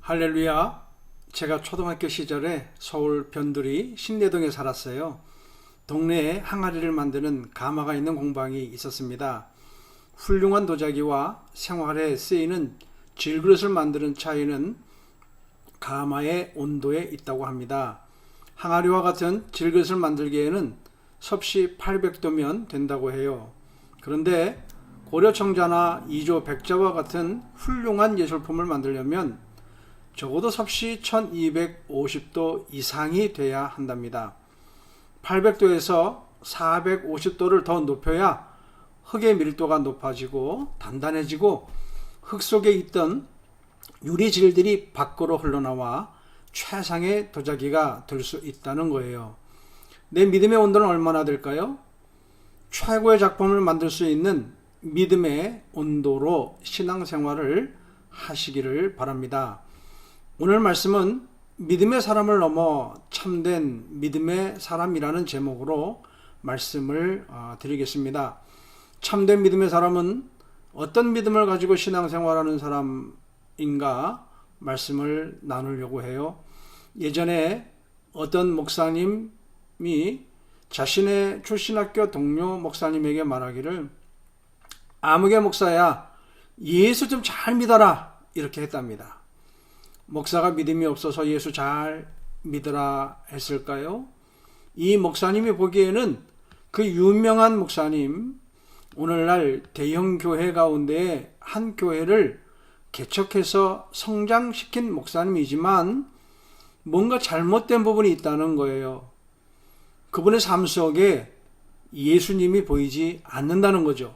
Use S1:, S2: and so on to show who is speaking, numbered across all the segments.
S1: 할렐루야. 제가 초등학교 시절에 서울 변두리 신내동에 살았어요. 동네에 항아리를 만드는 가마가 있는 공방이 있었습니다. 훌륭한 도자기와 생활에 쓰이는 질그릇을 만드는 차이는 가마의 온도에 있다고 합니다. 항아리와 같은 질그릇을 만들기에는 섭씨 800도면 된다고 해요. 그런데 고려청자나 이조 백자와 같은 훌륭한 예술품을 만들려면 적어도 섭씨 1250도 이상이 돼야 한답니다. 800도에서 450도를 더 높여야 흙의 밀도가 높아지고 단단해지고 흙 속에 있던 유리질들이 밖으로 흘러나와 최상의 도자기가 될 수 있다는 거예요. 내 믿음의 온도는 얼마나 될까요? 최고의 작품을 만들 수 있는 믿음의 온도로 신앙생활을 하시기를 바랍니다. 오늘 말씀은 믿음의 사람을 넘어 참된 믿음의 사람이라는 제목으로 말씀을 드리겠습니다. 참된 믿음의 사람은 어떤 믿음을 가지고 신앙생활하는 사람인가 말씀을 나누려고 해요. 예전에 어떤 목사님이 자신의 출신학교 동료 목사님에게 말하기를 아무개 목사야, 예수 좀 잘 믿어라, 이렇게 했답니다. 목사가 믿음이 없어서 예수 잘 믿으라 했을까요? 이 목사님이 보기에는 그 유명한 목사님, 오늘날 대형 교회 가운데 한 교회를 개척해서 성장시킨 목사님이지만 뭔가 잘못된 부분이 있다는 거예요. 그분의 삶 속에 예수님이 보이지 않는다는 거죠.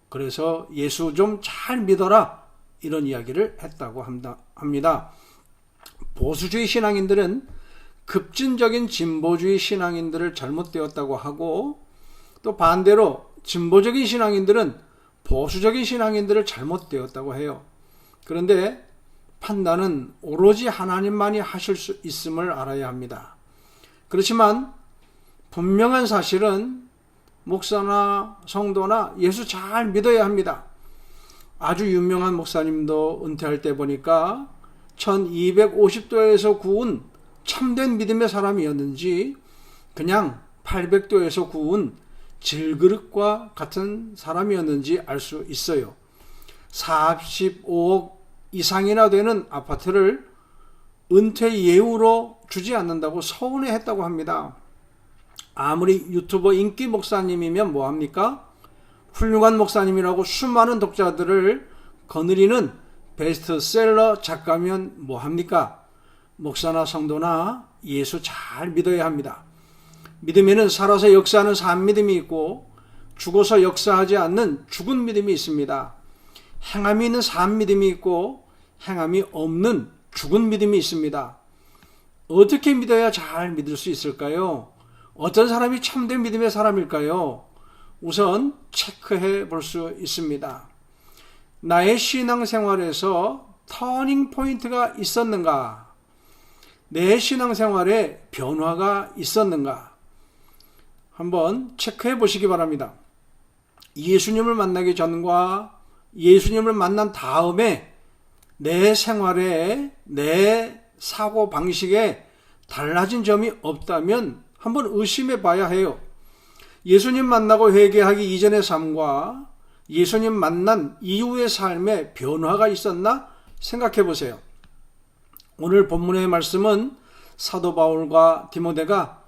S1: 그래서 예수 좀 잘 믿어라, 이런 이야기를 했다고 합니다. 보수주의 신앙인들은 급진적인 진보주의 신앙인들을 잘못되었다고 하고, 또 반대로 진보적인 신앙인들은 보수적인 신앙인들을 잘못되었다고 해요. 그런데 판단은 오로지 하나님만이 하실 수 있음을 알아야 합니다. 그렇지만 분명한 사실은 목사나 성도나 예수 잘 믿어야 합니다. 아주 유명한 목사님도 은퇴할 때 보니까 1250도에서 구운 참된 믿음의 사람이었는지 그냥 800도에서 구운 질그릇과 같은 사람이었는지 알 수 있어요. 45억 이상이나 되는 아파트를 은퇴 예우로 주지 않는다고 서운해했다고 합니다. 아무리 유튜버 인기 목사님이면 뭐합니까? 훌륭한 목사님이라고 수많은 독자들을 거느리는 베스트셀러 작가면 뭐합니까? 목사나 성도나 예수 잘 믿어야 합니다. 믿음에는 살아서 역사하는 산 믿음이 있고 죽어서 역사하지 않는 죽은 믿음이 있습니다. 행함이 있는 산 믿음이 있고 행함이 없는 죽은 믿음이 있습니다. 어떻게 믿어야 잘 믿을 수 있을까요? 어떤 사람이 참된 믿음의 사람일까요? 우선 체크해 볼 수 있습니다. 나의 신앙생활에서 터닝 포인트가 있었는가? 내 신앙생활에 변화가 있었는가? 한번 체크해 보시기 바랍니다. 예수님을 만나기 전과 예수님을 만난 다음에 내 생활에, 내 사고 방식에 달라진 점이 없다면 한번 의심해 봐야 해요. 예수님 만나고 회개하기 이전의 삶과 예수님 만난 이후의 삶에 변화가 있었나 생각해 보세요. 오늘 본문의 말씀은 사도 바울과 디모데가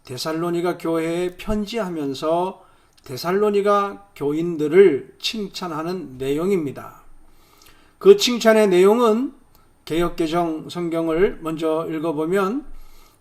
S1: 데살로니가 교회에 편지하면서 데살로니가 교인들을 칭찬하는 내용입니다. 그 칭찬의 내용은 개역개정 성경을 먼저 읽어보면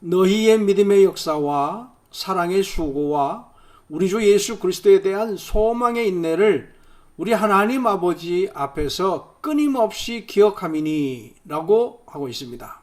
S1: 너희의 믿음의 역사와 사랑의 수고와 우리 주 예수 그리스도에 대한 소망의 인내를 우리 하나님 아버지 앞에서 끊임없이 기억함이니 라고 하고 있습니다.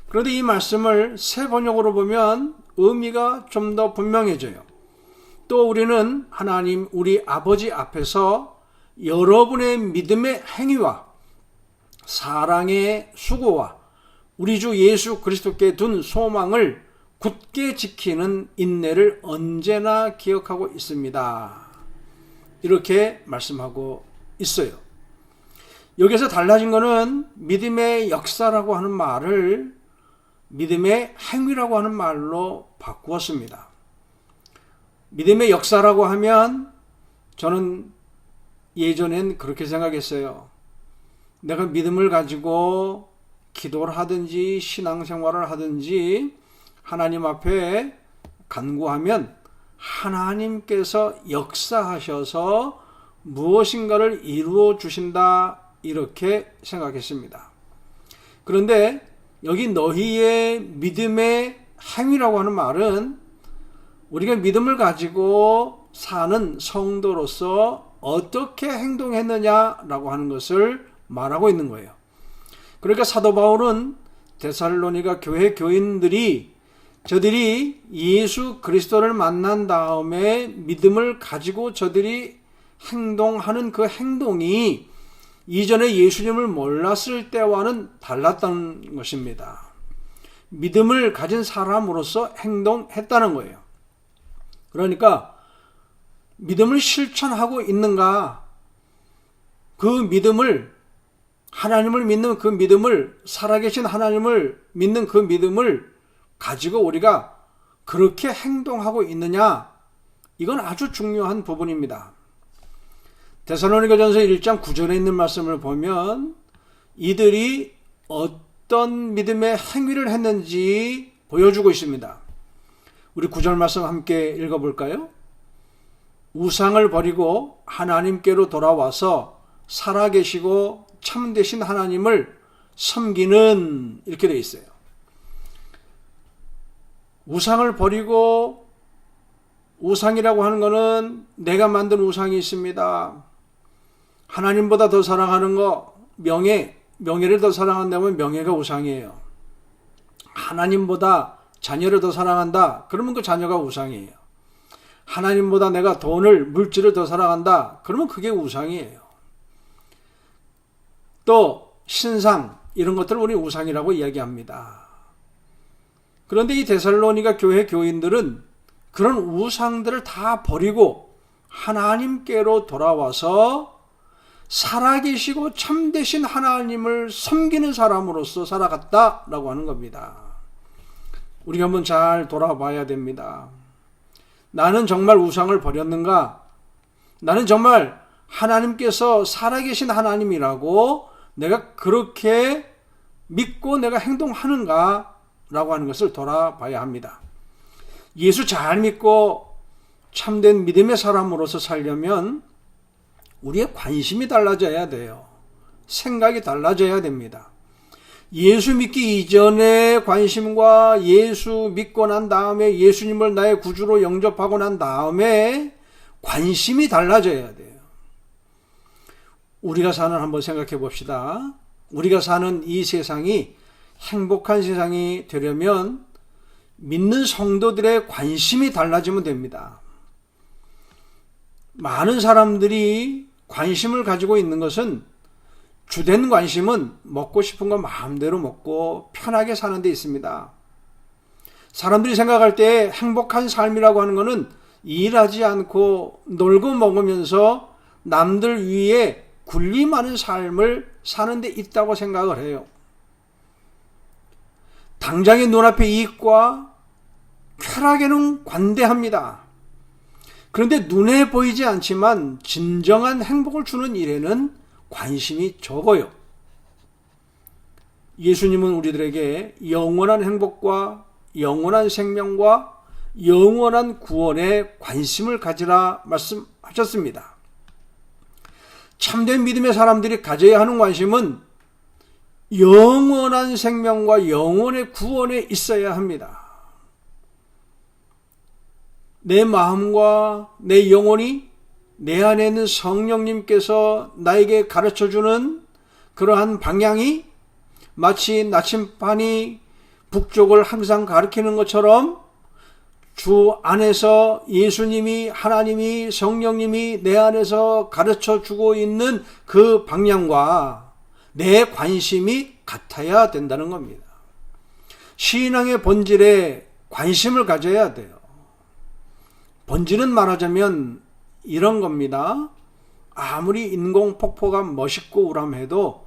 S1: 그런데 이 말씀을 새 번역으로 보면 의미가 좀 더 분명해져요. 또 우리는 하나님 우리 아버지 앞에서 여러분의 믿음의 행위와 사랑의 수고와 우리 주 예수 그리스도께 둔 소망을 굳게 지키는 인내를 언제나 기억하고 있습니다. 이렇게 말씀하고 있어요. 여기서 달라진 거는 믿음의 역사라고 하는 말을 믿음의 행위라고 하는 말로 바꾸었습니다. 믿음의 역사라고 하면 저는 예전엔 그렇게 생각했어요. 내가 믿음을 가지고 기도를 하든지 신앙생활을 하든지 하나님 앞에 간구하면 하나님께서 역사하셔서 무엇인가를 이루어 주신다, 이렇게 생각했습니다. 그런데 여기 너희의 믿음의 행위라고 하는 말은 우리가 믿음을 가지고 사는 성도로서 어떻게 행동했느냐라고 하는 것을 말하고 있는 거예요. 그러니까 사도 바울은 데살로니가 교회 교인들이 저들이 예수 그리스도를 만난 다음에 믿음을 가지고 저들이 행동하는 그 행동이 이전에 예수님을 몰랐을 때와는 달랐다는 것입니다. 믿음을 가진 사람으로서 행동했다는 거예요. 그러니까 믿음을 실천하고 있는가? 그 믿음을, 하나님을 믿는 그 믿음을, 살아계신 하나님을 믿는 그 믿음을 가지고 우리가 그렇게 행동하고 있느냐? 이건 아주 중요한 부분입니다. 데살로니가전서 1장 9절에 있는 말씀을 보면 이들이 어떤 믿음의 행위를 했는지 보여주고 있습니다. 우리 9절 말씀 함께 읽어볼까요? 우상을 버리고 하나님께로 돌아와서 살아계시고 참되신 하나님을 섬기는, 이렇게 되어 있어요. 우상을 버리고, 우상이라고 하는 것은 내가 만든 우상이 있습니다. 하나님보다 더 사랑하는 거, 명예를 더 사랑한다면 명예가 우상이에요. 하나님보다 자녀를 더 사랑한다, 그러면 그 자녀가 우상이에요. 하나님보다 내가 돈을, 물질을 더 사랑한다, 그러면 그게 우상이에요. 또 신상, 이런 것들을 우리 우상이라고 이야기합니다. 그런데 이 데살로니가 교회 교인들은 그런 우상들을 다 버리고 하나님께로 돌아와서 살아계시고 참되신 하나님을 섬기는 사람으로서 살아갔다라고 하는 겁니다. 우리가 한번 잘 돌아봐야 됩니다. 나는 정말 우상을 버렸는가? 나는 정말 하나님께서 살아계신 하나님이라고 내가 그렇게 믿고 내가 행동하는가? 라고 하는 것을 돌아봐야 합니다. 예수 잘 믿고 참된 믿음의 사람으로서 살려면 우리의 관심이 달라져야 돼요. 생각이 달라져야 됩니다. 예수 믿기 이전의 관심과 예수 믿고 난 다음에 예수님을 나의 구주로 영접하고 난 다음에 관심이 달라져야 돼요. 우리가 사는, 한번 생각해 봅시다. 우리가 사는 이 세상이 행복한 세상이 되려면 믿는 성도들의 관심이 달라지면 됩니다. 많은 사람들이 관심을 가지고 있는 것은, 주된 관심은 먹고 싶은 거 마음대로 먹고 편하게 사는 데 있습니다. 사람들이 생각할 때 행복한 삶이라고 하는 것은 일하지 않고 놀고 먹으면서 남들 위에 군림하는 삶을 사는 데 있다고 생각을 해요. 당장의 눈앞의 이익과 쾌락에는 관대합니다. 그런데 눈에 보이지 않지만 진정한 행복을 주는 일에는 관심이 적어요. 예수님은 우리들에게 영원한 행복과 영원한 생명과 영원한 구원에 관심을 가지라 말씀하셨습니다. 참된 믿음의 사람들이 가져야 하는 관심은 영원한 생명과 영원의 구원에 있어야 합니다. 내 마음과 내 영혼이 내 안에 있는 성령님께서 나에게 가르쳐주는 그러한 방향이 마치 나침반이 북쪽을 항상 가리키는 것처럼 주 안에서 예수님이, 하나님이, 성령님이 내 안에서 가르쳐주고 있는 그 방향과 내 관심이 같아야 된다는 겁니다. 신앙의 본질에 관심을 가져야 돼요. 본질은 말하자면 이런 겁니다. 아무리 인공 폭포가 멋있고 우람해도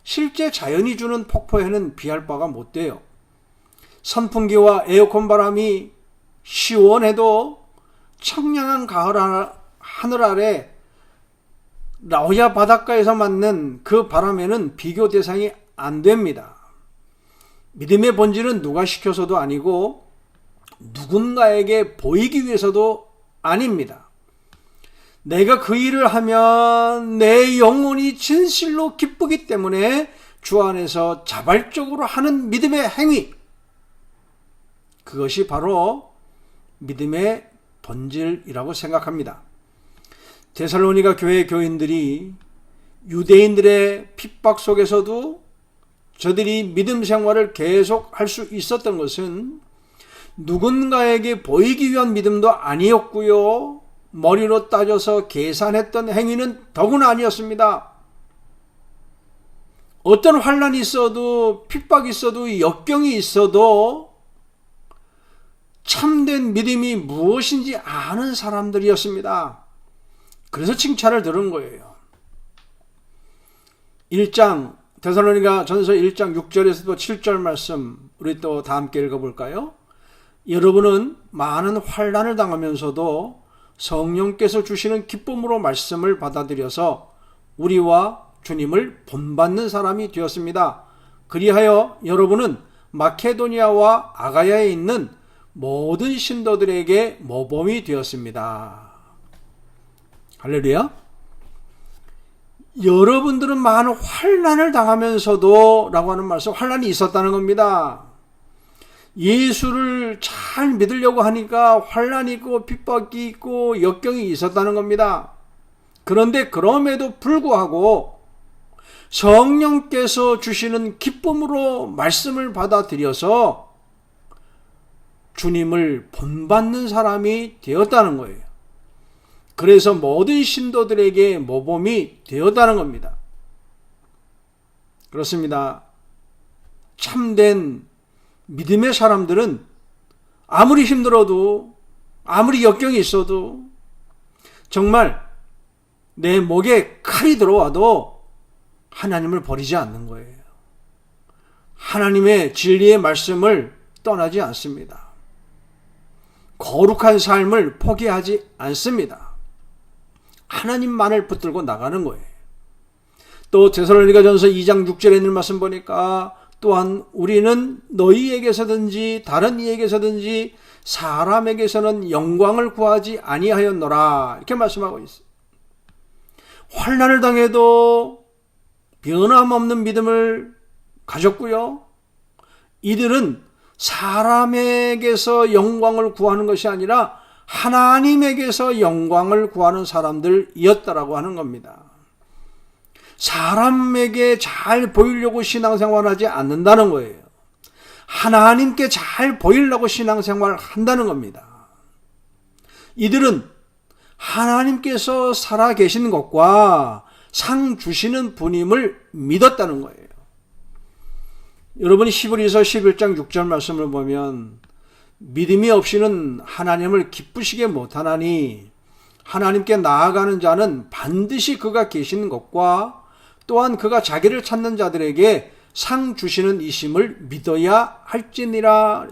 S1: 실제 자연이 주는 폭포에는 비할 바가 못 돼요. 선풍기와 에어컨 바람이 시원해도 청량한 가을 하늘 아래 라오야 바닷가에서 맞는 그 바람에는 비교 대상이 안 됩니다. 믿음의 본질은 누가 시켜서도 아니고 누군가에게 보이기 위해서도 아닙니다. 내가 그 일을 하면 내 영혼이 진실로 기쁘기 때문에 주 안에서 자발적으로 하는 믿음의 행위, 그것이 바로 믿음의 본질이라고 생각합니다. 데살로니가 교회 교인들이 유대인들의 핍박 속에서도 저들이 믿음 생활을 계속 할 수 있었던 것은 누군가에게 보이기 위한 믿음도 아니었고요. 머리로 따져서 계산했던 행위는 더구나 아니었습니다. 어떤 환난이 있어도 핍박이 있어도 역경이 있어도 참된 믿음이 무엇인지 아는 사람들이었습니다. 그래서 칭찬을 들은 거예요. 1장 데살로니가 전서 1장 6절에서도 7절 말씀 우리 또 다 함께 읽어볼까요? 여러분은 많은 환난을 당하면서도 성령께서 주시는 기쁨으로 말씀을 받아들여서 우리와 주님을 본받는 사람이 되었습니다. 그리하여 여러분은 마케도니아와 아가야에 있는 모든 신도들에게 모범이 되었습니다. 할렐루야. 여러분들은 많은 환난을 당하면서도 라고 하는 말씀, 환난이 있었다는 겁니다. 예수를 잘 믿으려고 하니까 환난이 있고 핍박이 있고 역경이 있었다는 겁니다. 그런데 그럼에도 불구하고 성령께서 주시는 기쁨으로 말씀을 받아들여서 주님을 본받는 사람이 되었다는 거예요. 그래서 모든 신도들에게 모범이 되었다는 겁니다. 그렇습니다. 참된 믿음의 사람들은 아무리 힘들어도 아무리 역경이 있어도 정말 내 목에 칼이 들어와도 하나님을 버리지 않는 거예요. 하나님의 진리의 말씀을 떠나지 않습니다. 거룩한 삶을 포기하지 않습니다. 하나님만을 붙들고 나가는 거예요. 또 데살로니가전서 2장 6절에 있는 말씀 보니까 또한 우리는 너희에게서든지 다른 이에게서든지 사람에게서는 영광을 구하지 아니하였노라 이렇게 말씀하고 있어요. 환난을 당해도 변함없는 믿음을 가졌고요. 이들은 사람에게서 영광을 구하는 것이 아니라 하나님에게서 영광을 구하는 사람들이었다라고 하는 겁니다. 사람에게 잘 보이려고 신앙생활하지 않는다는 거예요. 하나님께 잘 보이려고 신앙생활을 한다는 겁니다. 이들은 하나님께서 살아계신 것과 상 주시는 분임을 믿었다는 거예요. 여러분이 히브리서 11장 6절 말씀을 보면 믿음이 없이는 하나님을 기쁘시게 못하나니 하나님께 나아가는 자는 반드시 그가 계시는 것과 또한 그가 자기를 찾는 자들에게 상 주시는 이심을 믿어야 할지니라.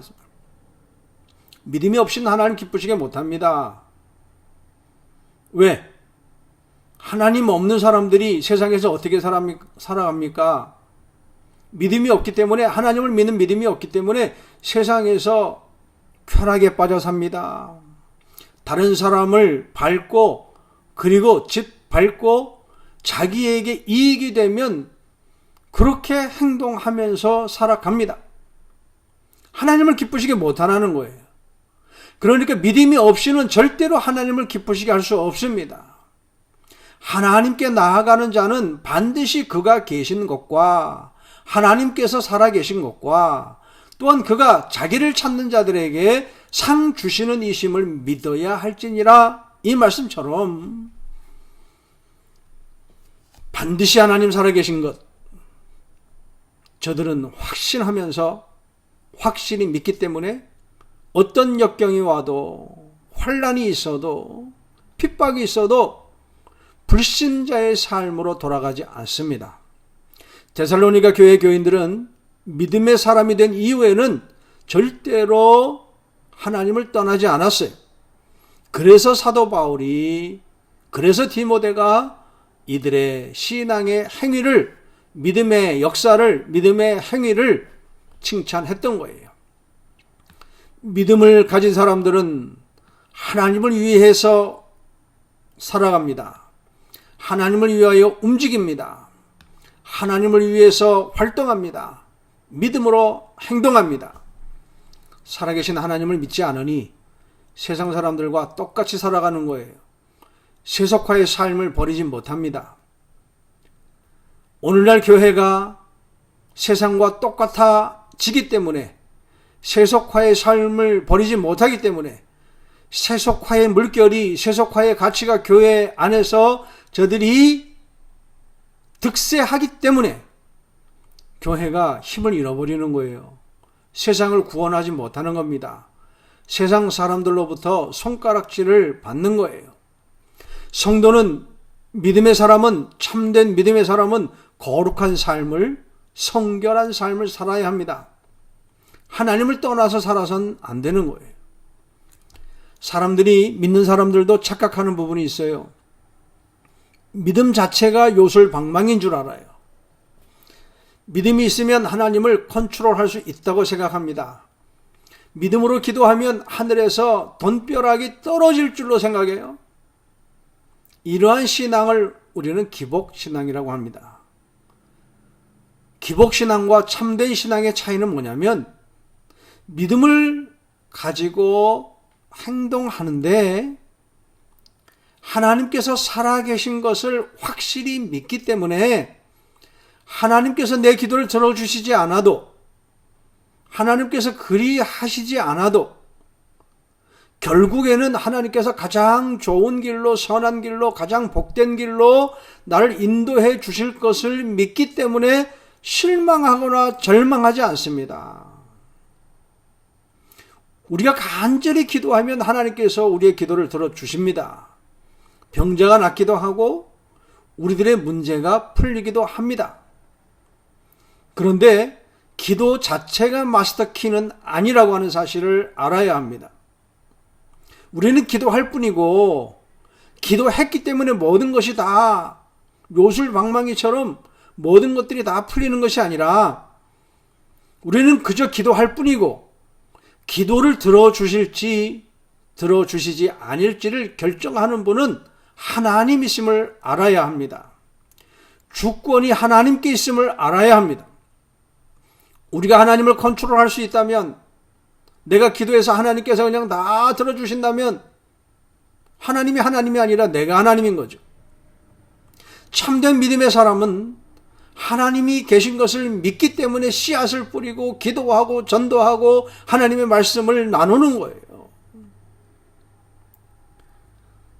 S1: 믿음이 없이는 하나님 기쁘시게 못합니다. 왜? 하나님 없는 사람들이 세상에서 어떻게 살아갑니까? 믿음이 없기 때문에, 하나님을 믿는 믿음이 없기 때문에 세상에서 쾌락에 빠져 삽니다. 다른 사람을 밟고 그리고 집 밟고 자기에게 이익이 되면 그렇게 행동하면서 살아갑니다. 하나님을 기쁘시게 못하는 거예요. 그러니까 믿음이 없이는 절대로 하나님을 기쁘시게 할 수 없습니다. 하나님께 나아가는 자는 반드시 그가 계신 것과 하나님께서 살아계신 것과 또한 그가 자기를 찾는 자들에게 상 주시는 이심을 믿어야 할지니라. 이 말씀처럼 반드시 하나님 살아계신 것 저들은 확신하면서 확실히 믿기 때문에 어떤 역경이 와도 환난이 있어도 핍박이 있어도 불신자의 삶으로 돌아가지 않습니다. 데살로니가 교회 교인들은 믿음의 사람이 된 이후에는 절대로 하나님을 떠나지 않았어요. 그래서 사도 바울이, 그래서 디모데가 이들의 신앙의 행위를, 믿음의 역사를, 믿음의 행위를 칭찬했던 거예요. 믿음을 가진 사람들은 하나님을 위해서 살아갑니다. 하나님을 위하여 움직입니다. 하나님을 위해서 활동합니다. 믿음으로 행동합니다. 살아계신 하나님을 믿지 않으니 세상 사람들과 똑같이 살아가는 거예요. 세속화의 삶을 버리지 못합니다. 오늘날 교회가 세상과 똑같아지기 때문에, 세속화의 삶을 버리지 못하기 때문에, 세속화의 물결이, 세속화의 가치가 교회 안에서 저들이 득세하기 때문에 교회가 힘을 잃어버리는 거예요. 세상을 구원하지 못하는 겁니다. 세상 사람들로부터 손가락질을 받는 거예요. 성도는, 믿음의 사람은, 참된 믿음의 사람은 거룩한 삶을, 성결한 삶을 살아야 합니다. 하나님을 떠나서 살아선 안 되는 거예요. 사람들이, 믿는 사람들도 착각하는 부분이 있어요. 믿음 자체가 요술방망이인 줄 알아요. 믿음이 있으면 하나님을 컨트롤할 수 있다고 생각합니다. 믿음으로 기도하면 하늘에서 돈벼락이 떨어질 줄로 생각해요. 이러한 신앙을 우리는 기복신앙이라고 합니다. 기복신앙과 참된 신앙의 차이는 뭐냐면, 믿음을 가지고 행동하는데 하나님께서 살아계신 것을 확실히 믿기 때문에 하나님께서 내 기도를 들어주시지 않아도, 하나님께서 그리 하시지 않아도 결국에는 하나님께서 가장 좋은 길로, 선한 길로, 가장 복된 길로 나를 인도해 주실 것을 믿기 때문에 실망하거나 절망하지 않습니다. 우리가 간절히 기도하면 하나님께서 우리의 기도를 들어주십니다. 병자가 낫기도 하고 우리들의 문제가 풀리기도 합니다. 그런데 기도 자체가 마스터키는 아니라고 하는 사실을 알아야 합니다. 우리는 기도할 뿐이고, 기도했기 때문에 모든 것이 다 요술방망이처럼 모든 것들이 다 풀리는 것이 아니라, 우리는 그저 기도할 뿐이고 기도를 들어주실지 들어주시지 않을지를 결정하는 분은 하나님이심을 알아야 합니다. 주권이 하나님께 있음을 알아야 합니다. 우리가 하나님을 컨트롤할 수 있다면, 내가 기도해서 하나님께서 그냥 다 들어주신다면 하나님이 하나님이 아니라 내가 하나님인 거죠. 참된 믿음의 사람은 하나님이 계신 것을 믿기 때문에 씨앗을 뿌리고 기도하고 전도하고 하나님의 말씀을 나누는 거예요.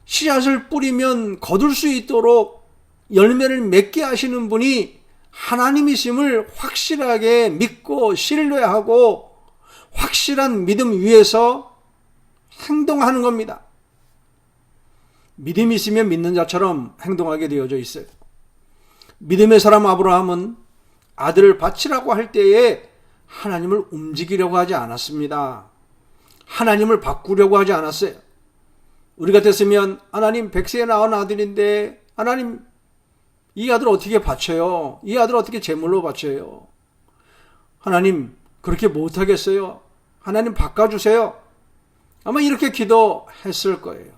S1: 씨앗을 뿌리면 거둘 수 있도록 열매를 맺게 하시는 분이 하나님이심을 확실하게 믿고 신뢰하고 확실한 믿음 위에서 행동하는 겁니다. 믿음이 있으면 믿는 자처럼 행동하게 되어져 있어요. 믿음의 사람 아브라함은 아들을 바치라고 할 때에 하나님을 움직이려고 하지 않았습니다. 하나님을 바꾸려고 하지 않았어요. 우리 같았으면 하나님 100세에 낳은 아들인데 하나님 이 아들 어떻게 바쳐요? 이 아들 어떻게 제물로 바쳐요? 하나님 그렇게 못하겠어요. 하나님 바꿔주세요. 아마 이렇게 기도했을 거예요.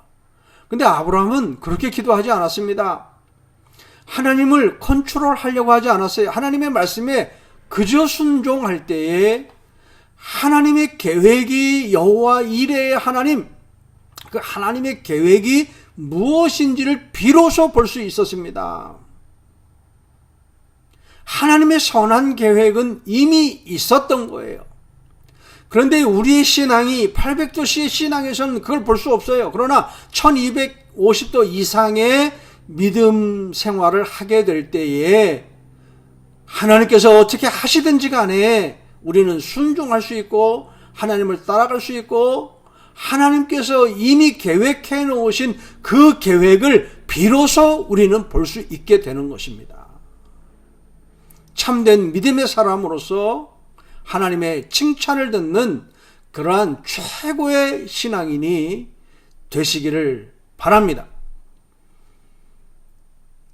S1: 근데 아브라함은 그렇게 기도하지 않았습니다. 하나님을 컨트롤하려고 하지 않았어요. 하나님의 말씀에 그저 순종할 때에 하나님의 계획이, 여호와 이레의 하나님, 그 하나님의 계획이 무엇인지를 비로소 볼 수 있었습니다. 하나님의 선한 계획은 이미 있었던 거예요. 그런데 우리의 신앙이 800도씨의 신앙에서는 그걸 볼 수 없어요. 그러나 1250도 이상의 믿음 생활을 하게 될 때에 하나님께서 어떻게 하시든지 간에 우리는 순종할 수 있고 하나님을 따라갈 수 있고 하나님께서 이미 계획해 놓으신 그 계획을 비로소 우리는 볼 수 있게 되는 것입니다. 참된 믿음의 사람으로서 하나님의 칭찬을 듣는 그러한 최고의 신앙인이 되시기를 바랍니다.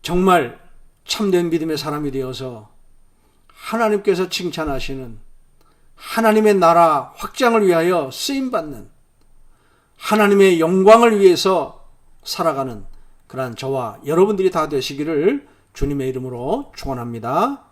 S1: 정말 참된 믿음의 사람이 되어서 하나님께서 칭찬하시는 하나님의 나라 확장을 위하여 쓰임받는 하나님의 영광을 위해서 살아가는 그러한 저와 여러분들이 다 되시기를 주님의 이름으로 축원합니다.